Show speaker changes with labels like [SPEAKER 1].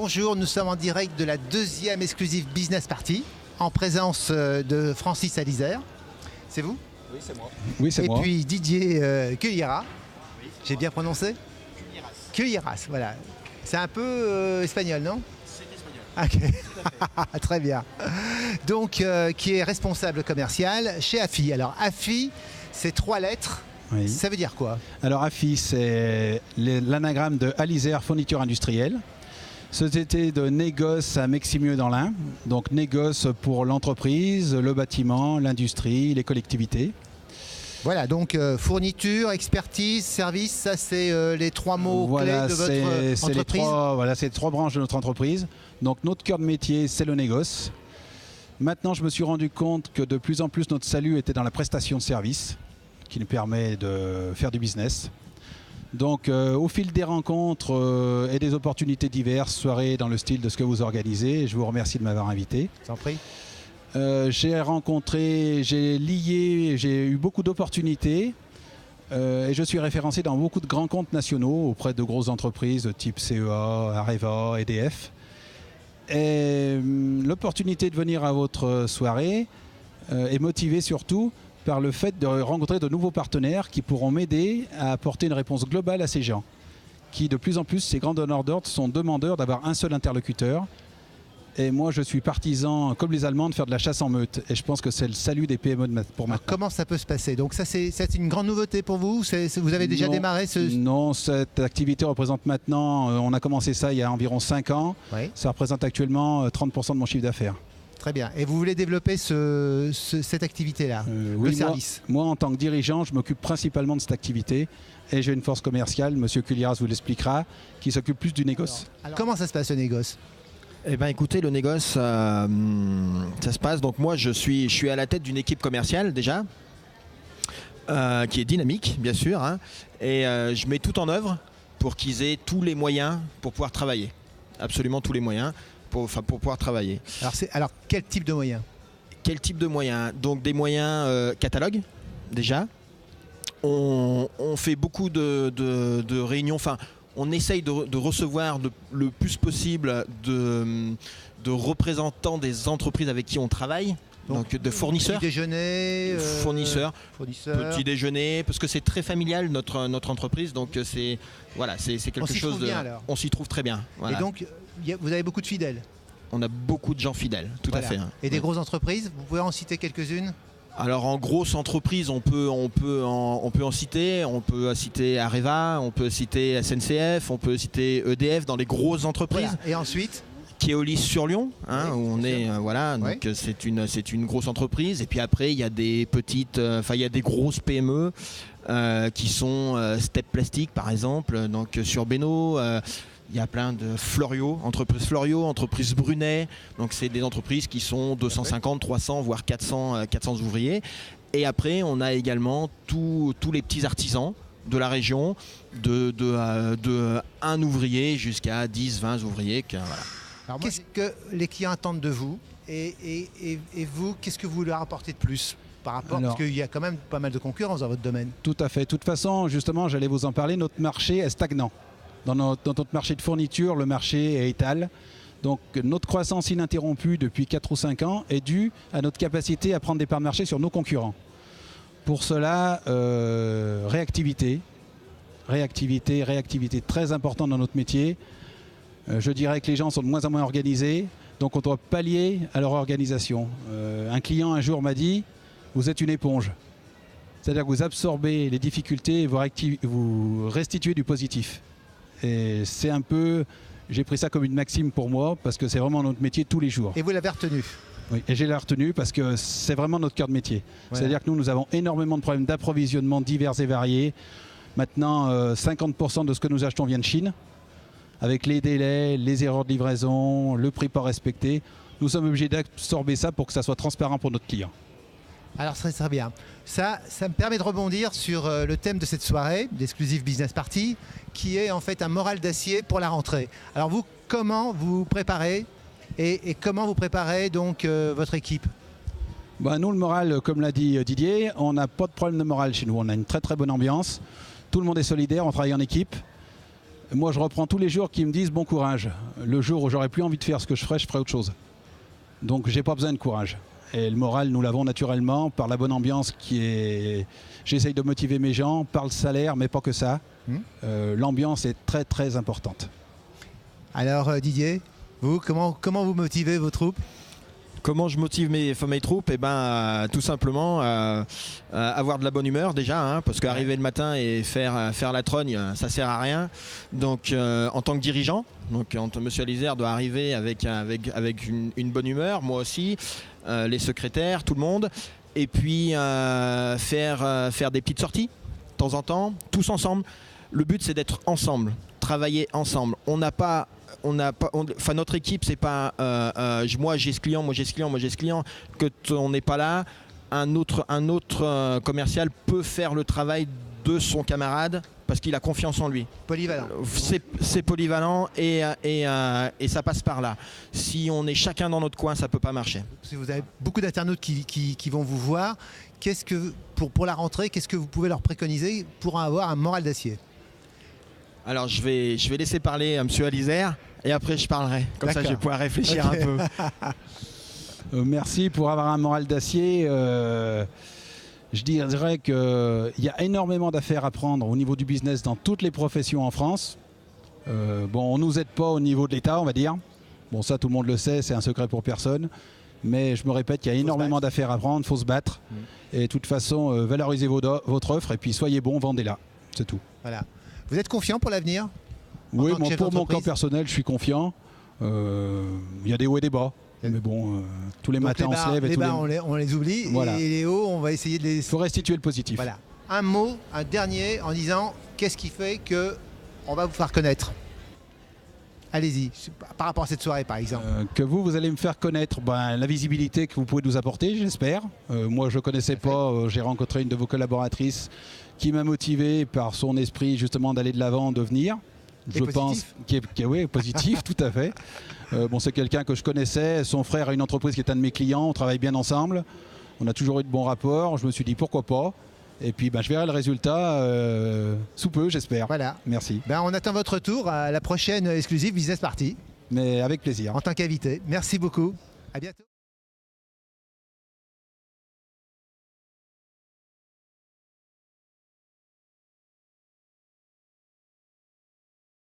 [SPEAKER 1] Bonjour, nous sommes en direct de la deuxième exclusive Business Party en présence de Francis Alizère. C'est vous?
[SPEAKER 2] Oui, c'est moi.
[SPEAKER 3] Oui, c'est moi.
[SPEAKER 1] Et puis Didier Cuillera. Oui. J'ai bien prononcé? Cuilleras, voilà. C'est un peu espagnol, non? C'est espagnol. Ok. Très bien. Donc, qui est responsable commercial chez AFI. Alors, AFI, c'est 3 lettres.
[SPEAKER 3] Oui.
[SPEAKER 1] Ça veut dire quoi?
[SPEAKER 3] Alors AFI, c'est l'anagramme de Alizère Fourniture Industrielle. Société de négoce à Meximieux dans l'Ain. Donc négoce pour l'entreprise, le bâtiment, l'industrie, les collectivités.
[SPEAKER 1] Voilà, donc fourniture, expertise, service, ça c'est les 3 mots clés de votre entreprise.
[SPEAKER 3] C'est les 3 branches de notre entreprise. Donc notre cœur de métier, c'est le négoce. Maintenant, je me suis rendu compte que de plus en plus notre salut était dans la prestation de services, qui nous permet de faire du business. Donc au fil des rencontres et des opportunités diverses, soirées dans le style de ce que vous organisez, je vous remercie de m'avoir invité.
[SPEAKER 1] T'en prie.
[SPEAKER 3] J'ai rencontré, j'ai lié, j'ai eu beaucoup d'opportunités et je suis référencé dans beaucoup de grands comptes nationaux auprès de grosses entreprises type CEA, Areva, EDF. Et l'opportunité de venir à votre soirée est motivée surtout par le fait de rencontrer de nouveaux partenaires qui pourront m'aider à apporter une réponse globale à ces gens qui, de plus en plus, ces grands donneurs d'ordre sont demandeurs d'avoir un seul interlocuteur. Et moi, je suis partisan, comme les Allemands, de faire de la chasse en meute. Et je pense que c'est le salut des PME pour maintenant.
[SPEAKER 1] Comment ça peut se passer? Donc ça, c'est une grande nouveauté pour vous? Vous avez déjà démarré ce...
[SPEAKER 3] Non, cette activité représente maintenant, on a commencé ça il y a environ 5 ans. Oui. Ça représente actuellement 30% de mon chiffre d'affaires.
[SPEAKER 1] Très bien. Et vous voulez développer cette activité-là,
[SPEAKER 3] oui,
[SPEAKER 1] le service?
[SPEAKER 3] Moi, en tant que dirigeant, je m'occupe principalement de cette activité. Et j'ai une force commerciale, M. Cuilleras vous l'expliquera, qui s'occupe plus du négoce.
[SPEAKER 1] Alors, comment ça se passe, le négoce?
[SPEAKER 2] Eh bien, écoutez, le négoce, ça se passe. Donc moi, je suis à la tête d'une équipe commerciale déjà, qui est dynamique, bien sûr. Hein, et je mets tout en œuvre pour qu'ils aient tous les moyens pour pouvoir travailler. Absolument tous les moyens pour pouvoir travailler.
[SPEAKER 1] Alors, quel type de moyens?
[SPEAKER 2] Quel type de moyens? Donc des moyens catalogue, déjà. On fait beaucoup de réunions. Enfin, on essaye de recevoir le plus possible de représentants des entreprises avec qui on travaille. Donc de fournisseurs.
[SPEAKER 1] Petit déjeuner,
[SPEAKER 2] fournisseurs. Petit déjeuner, parce que c'est très familial notre entreprise. Donc c'est quelque chose de. On s'y trouve très bien. Voilà.
[SPEAKER 1] Et donc vous avez beaucoup de fidèles.
[SPEAKER 2] On a beaucoup de gens fidèles, tout à fait. Hein.
[SPEAKER 1] Et des grosses entreprises, vous pouvez en citer quelques-unes?
[SPEAKER 2] Alors en grosse entreprise, on peut en citer. On peut citer Areva, on peut citer SNCF, on peut citer EDF dans les grosses entreprises.
[SPEAKER 1] Voilà. Et ensuite
[SPEAKER 2] Keolis sur Lyon, hein, oui, où on est, donc c'est une grosse entreprise. Et puis après, il y a des petites, il y a des grosses PME qui sont Step Plastic par exemple, donc sur Bénaud. Il y a plein de entreprise Brunet. Donc c'est des entreprises qui sont 250, 300, voire 400 ouvriers. Et après, on a également tous les petits artisans de la région, de 1 ouvrier jusqu'à 10, 20 ouvriers.
[SPEAKER 1] Alors qu'est-ce que les clients attendent de vous et vous, qu'est-ce que vous leur apportez de plus par rapport, parce qu'il y a quand même pas mal de concurrence dans votre domaine?
[SPEAKER 3] Tout à fait. De toute façon, justement, j'allais vous en parler, notre marché est stagnant. Dans notre marché de fourniture, le marché est étal. Donc notre croissance ininterrompue depuis 4 ou 5 ans est due à notre capacité à prendre des parts de marché sur nos concurrents. Pour cela, réactivité très importante dans notre métier. Je dirais que les gens sont de moins en moins organisés, donc on doit pallier à leur organisation. Un client un jour m'a dit, vous êtes une éponge. C'est-à-dire que vous absorbez les difficultés et vous restituez du positif. Et c'est un peu, j'ai pris ça comme une maxime pour moi, parce que c'est vraiment notre métier tous les jours.
[SPEAKER 1] Et vous l'avez retenu?
[SPEAKER 3] Oui, et j'ai la retenue parce que c'est vraiment notre cœur de métier. Voilà. C'est-à-dire que nous avons énormément de problèmes d'approvisionnement divers et variés. Maintenant, 50% de ce que nous achetons vient de Chine, avec les délais, les erreurs de livraison, le prix pas respecté. Nous sommes obligés d'absorber ça pour que ça soit transparent pour notre client.
[SPEAKER 1] Alors très bien. Ça me permet de rebondir sur le thème de cette soirée, d'Exclusive Business Party, qui est en fait un moral d'acier pour la rentrée. Alors vous, comment vous préparez et comment vous préparez donc votre équipe?
[SPEAKER 3] Nous, le moral, comme l'a dit Didier, on n'a pas de problème de moral chez nous. On a une très très bonne ambiance. Tout le monde est solidaire, on travaille en équipe. Moi, je reprends tous les jours qui me disent bon courage. Le jour où j'aurai plus envie de faire ce que je ferai autre chose. Donc, j'ai pas besoin de courage. Et le moral, nous l'avons naturellement par la bonne ambiance qui est... J'essaye de motiver mes gens par le salaire, mais pas que ça. L'ambiance est très, très importante.
[SPEAKER 1] Alors, Didier, vous, comment vous motivez vos troupes ?
[SPEAKER 2] Comment je motive mes troupes? Tout simplement avoir de la bonne humeur déjà, hein, parce qu'arriver le matin et faire la trogne, ça sert à rien. Donc en tant que dirigeant, monsieur Alizère doit arriver avec une bonne humeur, moi aussi, les secrétaires, tout le monde, et puis faire des petites sorties de temps en temps, tous ensemble. Le but, c'est d'être ensemble, travailler ensemble. Notre équipe, c'est pas moi j'ai ce client, que on n'est pas là. Un autre commercial peut faire le travail de son camarade parce qu'il a confiance en lui.
[SPEAKER 1] Polyvalent.
[SPEAKER 2] C'est polyvalent et ça passe par là. Si on est chacun dans notre coin, ça peut pas marcher.
[SPEAKER 1] Si vous avez beaucoup d'internautes qui vont vous voir, qu'est-ce que pour la rentrée, qu'est-ce que vous pouvez leur préconiser pour avoir un moral d'acier?
[SPEAKER 2] Alors je vais laisser parler à monsieur Alizère et après je parlerai. Comme ça je vais pouvoir réfléchir un peu.
[SPEAKER 3] Merci pour avoir un moral d'acier. Je dirais qu'il y a énormément d'affaires à prendre au niveau du business dans toutes les professions en France. On ne nous aide pas au niveau de l'État, on va dire. Bon, ça tout le monde le sait, c'est un secret pour personne. Mais je me répète, il y a énormément d'affaires à prendre, il faut se battre. Et de toute façon, valorisez votre offre et puis soyez bon, vendez-la. C'est tout.
[SPEAKER 1] Voilà. Vous êtes confiant pour l'avenir?
[SPEAKER 3] Oui, pour mon camp personnel, je suis confiant. Il y a des hauts et des bas. Mais bon, tous les matins on se lève.
[SPEAKER 1] Les bas, on les oublie. Voilà. Et les hauts, on va essayer de les...
[SPEAKER 3] Il faut restituer le positif.
[SPEAKER 1] Voilà. Un mot, un dernier, en disant qu'est-ce qui fait qu'on va vous faire connaître? Allez-y, par rapport à cette soirée par exemple.
[SPEAKER 3] Que vous allez me faire connaître la visibilité que vous pouvez nous apporter, j'espère. Moi, je ne connaissais pas, j'ai rencontré une de vos collaboratrices qui m'a motivé par son esprit justement d'aller de l'avant, de venir. Je pense oui, positif, tout à fait. C'est quelqu'un que je connaissais. Son frère a une entreprise qui est un de mes clients. On travaille bien ensemble. On a toujours eu de bons rapports. Je me suis dit pourquoi pas. Et puis je verrai le résultat sous peu, j'espère.
[SPEAKER 1] Voilà.
[SPEAKER 3] Merci.
[SPEAKER 1] On attend votre retour à la prochaine exclusive Business Party.
[SPEAKER 3] Mais avec plaisir.
[SPEAKER 1] En tant qu'invité. Merci beaucoup. À bientôt.